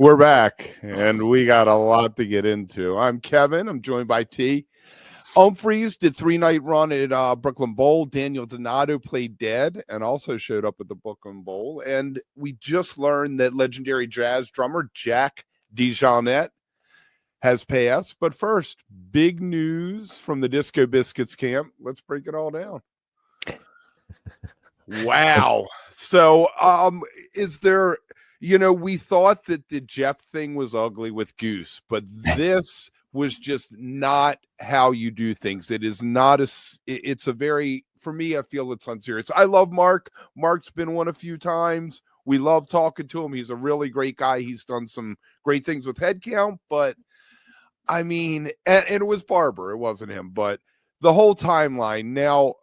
We're back, and we got a lot to get into. I'm Kevin. I'm joined by T. Humphreys did 3-night run at Brooklyn Bowl. Daniel Donato played dead and also showed up at the Brooklyn Bowl. And we just learned that legendary jazz drummer Jack DeJohnette has passed. But first, big news from the Disco Biscuits camp. Let's break it all down. Wow. So, is there... we thought that the Jeff thing was ugly with Goose, but this was just not how you do things. It is not it's a very, for me, I feel it's unserious. I love Mark. Mark's been on a few times. We love talking to him. He's a really great guy. He's done some great things with Headcount, but I mean, and it was Barber. It wasn't him, but the whole timeline now,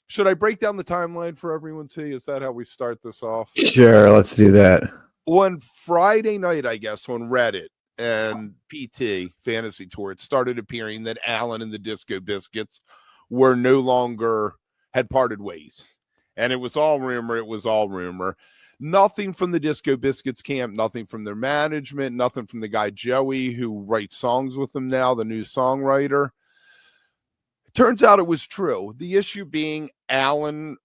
should I break down the timeline for everyone, T? Is that how we start this off? Sure, let's do that. On Friday night, I guess, on Reddit and PT Fantasy Tour, it started appearing that Alan and the Disco Biscuits were no longer, had parted ways. And it was all rumor. Nothing from the Disco Biscuits camp, nothing from their management, nothing from the guy Joey, who writes songs with them now, the new songwriter. Turns out it was true. The issue being Alan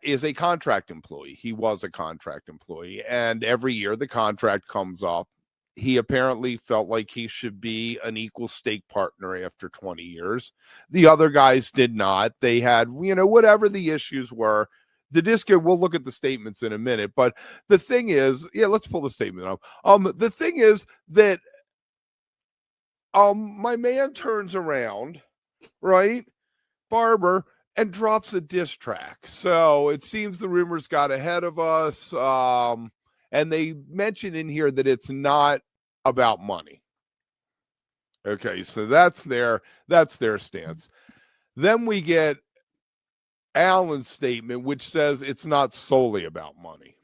is a contract employee. He was a contract employee. And every year the contract comes up. He apparently felt like he should be an equal stake partner after 20 years. The other guys did not. They had, whatever the issues were. The Disco, we'll look at the statements in a minute. But the thing is, let's pull the statement up. The thing is that my man turns around, right, Barber, and drops a diss track. So it seems the rumors got ahead of us. And they mention in here that it's not about money. Okay, so that's their stance. Then we get Alan's statement, which says it's not solely about money.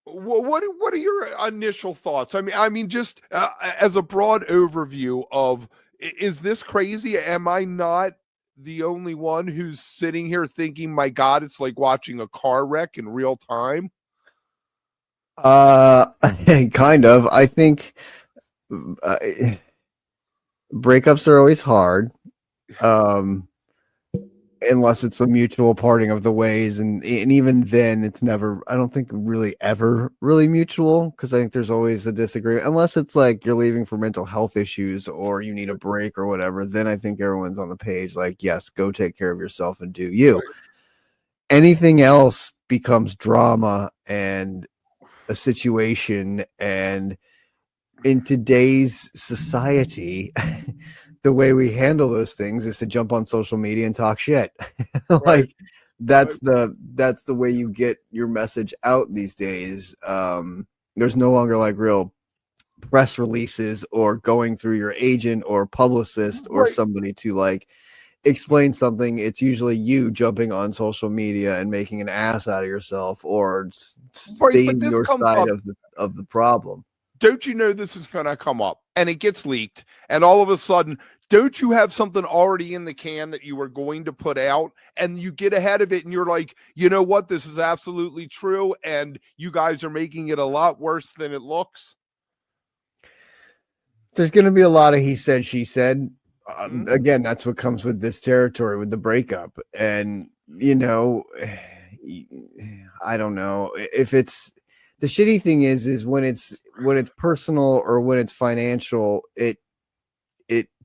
What are your initial thoughts? I mean, just as a broad overview of, is this crazy? Am I not the only one who's sitting here thinking, my God, it's like watching a car wreck in real time? Kind of. I think breakups are always hard, unless it's a mutual parting of the ways, and even then, it's never. I don't think really ever really mutual, because I think there's always a disagreement. Unless it's like you're leaving for mental health issues or you need a break or whatever, then I think everyone's on the page. Like, yes, go take care of yourself and do you. Anything else becomes drama and a situation, and in today's society, the way we handle those things is to jump on social media and talk shit. Like that's the way you get your message out these days. There's no longer like real press releases or going through your agent or publicist or somebody to like explain something. It's usually you jumping on social media and making an ass out of yourself or stating your side of the problem. Don't you know this is going to come up and it gets leaked, and all of a sudden, don't you have something already in the can that you were going to put out, and you get ahead of it and you're like, you know what, this is absolutely true, and you guys are making it a lot worse than it looks? There's going to be a lot of he said, she said. Again, that's what comes with this territory, with the breakup. And, I don't know if it's, the shitty thing is when it's personal or when it's financial, it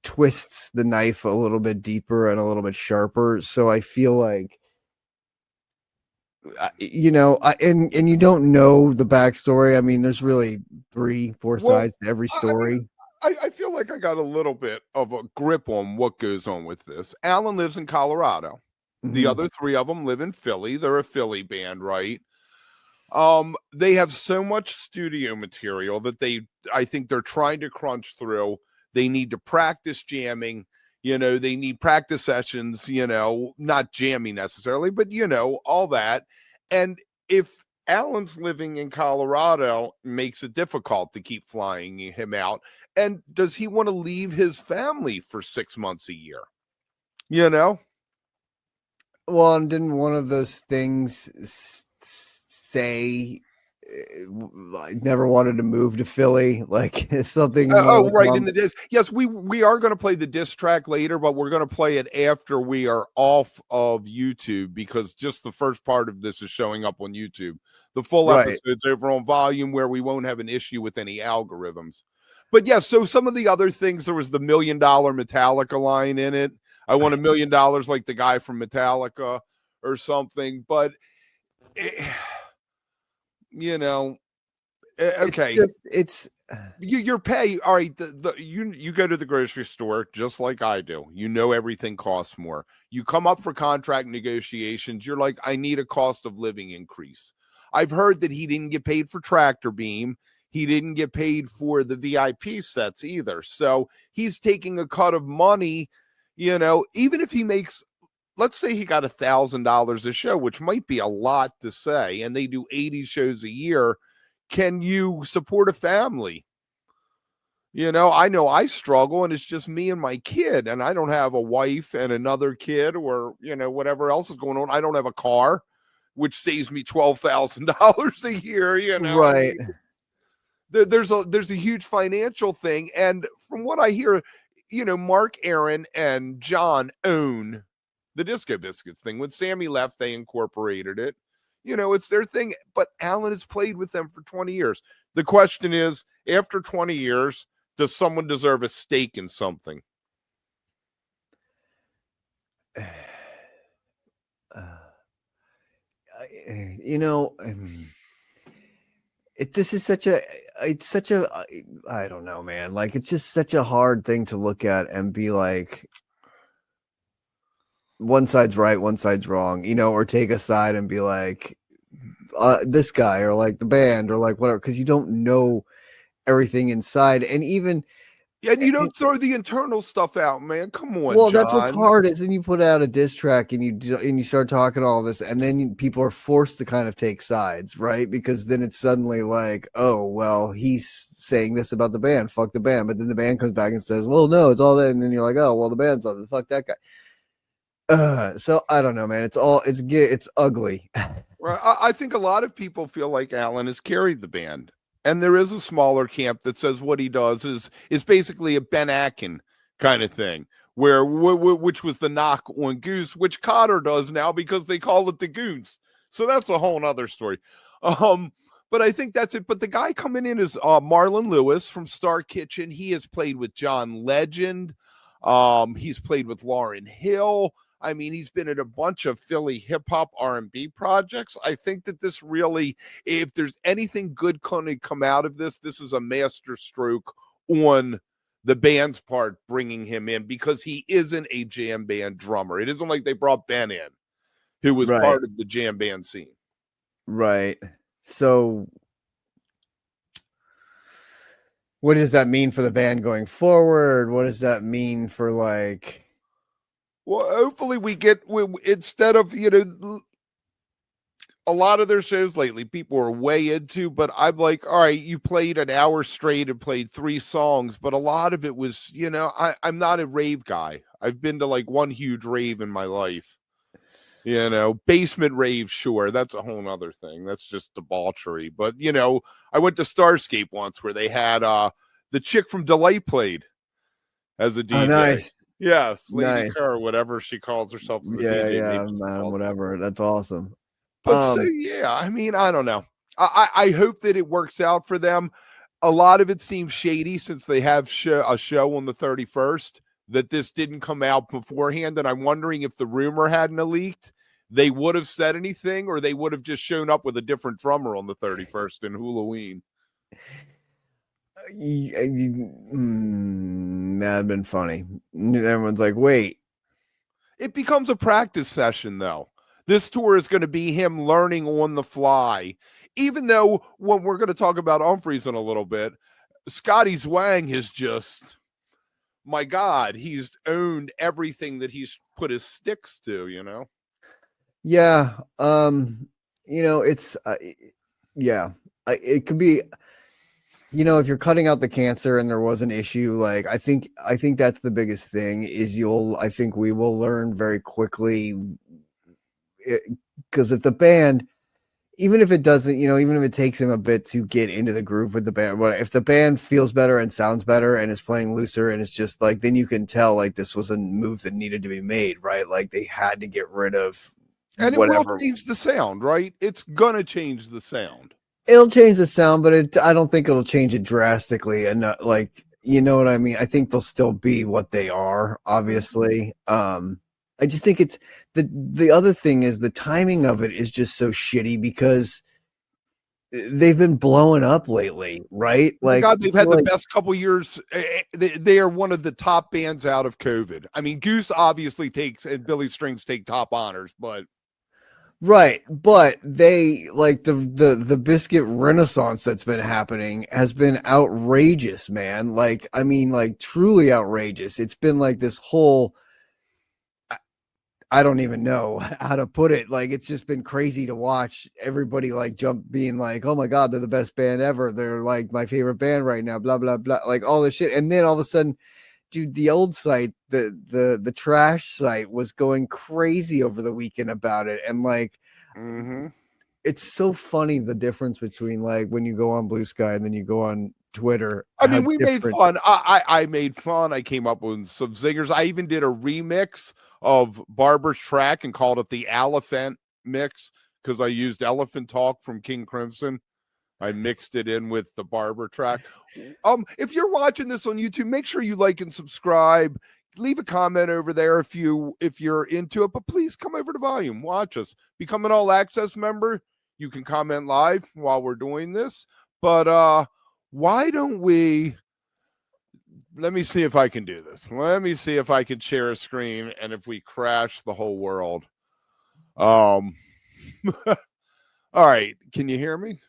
twists the knife a little bit deeper and a little bit sharper. So I feel like, and you don't know the backstory. I mean, there's really 3-4 sides to every story. I feel like I got a little bit of a grip on what goes on with this. Alan lives in Colorado. Mm-hmm. The other 3 of them live in Philly. They're a Philly band, right? They have so much studio material that I think they're trying to crunch through. They need to practice jamming, they need practice sessions, not jamming necessarily, but all that. And if Alan's living in Colorado, makes it difficult to keep flying him out. And does he want to leave his family for 6 months a year? Well, and didn't one of those things say I never wanted to move to Philly. Like it's something. Right in the disc. Yes, we are going to play the disc track later, but we're going to play it after we are off of YouTube because just the first part of this is showing up on YouTube. The full episode's over on Volume where we won't have an issue with any algorithms. But yes, so some of the other things, there was the $1 million Metallica line in it. I want $1 million like the guy from Metallica or something. But, okay. It's your pay. All right. You go to the grocery store just like I do. Everything costs more. You come up for contract negotiations. You're like, I need a cost of living increase. I've heard that he didn't get paid for Tractor Beam. He didn't get paid for the VIP sets either. So he's taking a cut of money, even if he makes, let's say he got $1,000 a show, which might be a lot to say, and they do 80 shows a year. Can you support a family? I know I struggle and it's just me and my kid, and I don't have a wife and another kid or, whatever else is going on. I don't have a car, which saves me $12,000 a year, Right. There's a huge financial thing. And from what I hear, Mark, Aaron, and John own the Disco Biscuits thing. When Sammy left, they incorporated it. It's their thing. But Alan has played with them for 20 years. The question is, after 20 years, does someone deserve a stake in something? This is such a, I don't know, man. Like, it's just such a hard thing to look at and be like, one side's right, one side's wrong, or take a side and be like, this guy or like the band or like whatever, because you don't know everything inside. And even, and you don't throw the internal stuff out, man. Come on, well, John. that's what's hard is then you put out a diss track and you start talking all this, and then people are forced to kind of take sides, right? Because then it's suddenly like, oh, well, he's saying this about the band, fuck the band, but then the band comes back and says, well, no, it's all that, and then you're like, oh, well, the band's on, fuck that guy. So I don't know, man. It's ugly. Right. I think a lot of people feel like Alan has carried the band. And there is a smaller camp that says what he does is basically a Ben Akin kind of thing, which was the knock on Goose, which Cotter does now because they call it the Goons. So that's a whole nother story. But I think that's it. But the guy coming in is Marlon Lewis from Star Kitchen. He has played with John Legend. He's played with Lauryn Hill. I mean, he's been in a bunch of Philly hip hop R&B projects. I think that this really, if there's anything good going to come out of this, this is a master stroke on the band's part, bringing him in, because he isn't a jam band drummer. It isn't like they brought Ben in, who was part of the jam band scene. Right. So what does that mean for the band going forward? What does that mean for like... Well, hopefully instead of, a lot of their shows lately, people are way into, but I'm like, all right, you played an hour straight and played 3 songs, but a lot of it was, I'm not a rave guy. I've been to like one huge rave in my life, basement rave. Sure. That's a whole nother thing. That's just debauchery. But, I went to Starscape once where they had the chick from Delight played as a DJ. Oh, nice. Yes, Lady Kerr, whatever she calls herself. Madam, whatever. That's awesome. But I mean, I don't know. I hope that it works out for them. A lot of it seems shady since they have a show on the 31st, that this didn't come out beforehand. And I'm wondering if the rumor hadn't leaked, they would have said anything, or they would have just shown up with a different drummer on the 31st in Halloween. That'd have been funny. Everyone's like, wait. It becomes a practice session, though. This tour is going to be him learning on the fly. Even though, when we're going to talk about Humphreys in a little bit, Scotty Zwang is just, my God, he's owned everything that he's put his sticks to, Yeah. It's, it could be, if you're cutting out the cancer and there was an issue, like, I think that's the biggest thing is I think we will learn very quickly, because if the band, even if it doesn't, even if it takes him a bit to get into the groove with the band, but if the band feels better and sounds better and is playing looser and it's just like, then you can tell like this was a move that needed to be made, right? Like they had to get rid of And whatever. it will change the sound, right? It's gonna change the sound. It'll change the sound, but I don't think it'll change it drastically. And like, you know what I mean? I think they'll still be what they are, obviously. I just think it's the other thing is the timing of it is just so shitty because they've been blowing up lately, right? Like, God, they've had the like, best couple years. They are one of the top bands out of COVID. I mean, Goose obviously takes and Billy Strings take top honors, but right, but they like the biscuit renaissance that's been happening has been outrageous, man. Like, I mean, like truly outrageous. It's been like this whole I don't even know how to put it. Like, it's just been crazy to watch everybody like jump being like, oh my God, they're the best band ever. They're like my favorite band right now, blah, blah, blah. Like all this shit. And then all of a sudden, dude, the old site, the trash site was going crazy over the weekend about it. And like, it's so funny the difference between like when you go on Blue Sky and then you go on Twitter. I mean, we made fun. I made fun. I came up with some zingers. I even did a remix of Barber's track and called it the Elephant Mix because I used Elephant Talk from King Crimson. I mixed it in with the Barber track. If you're watching this on YouTube, make sure you like and subscribe. Leave a comment over there if you're into it, but please come over to Volume. Watch us. Become an all access member. You can comment live while we're doing this. But why don't we? Let me see if I can do this. Let me see if I can share a screen and if we crash the whole world. All right. Can you hear me?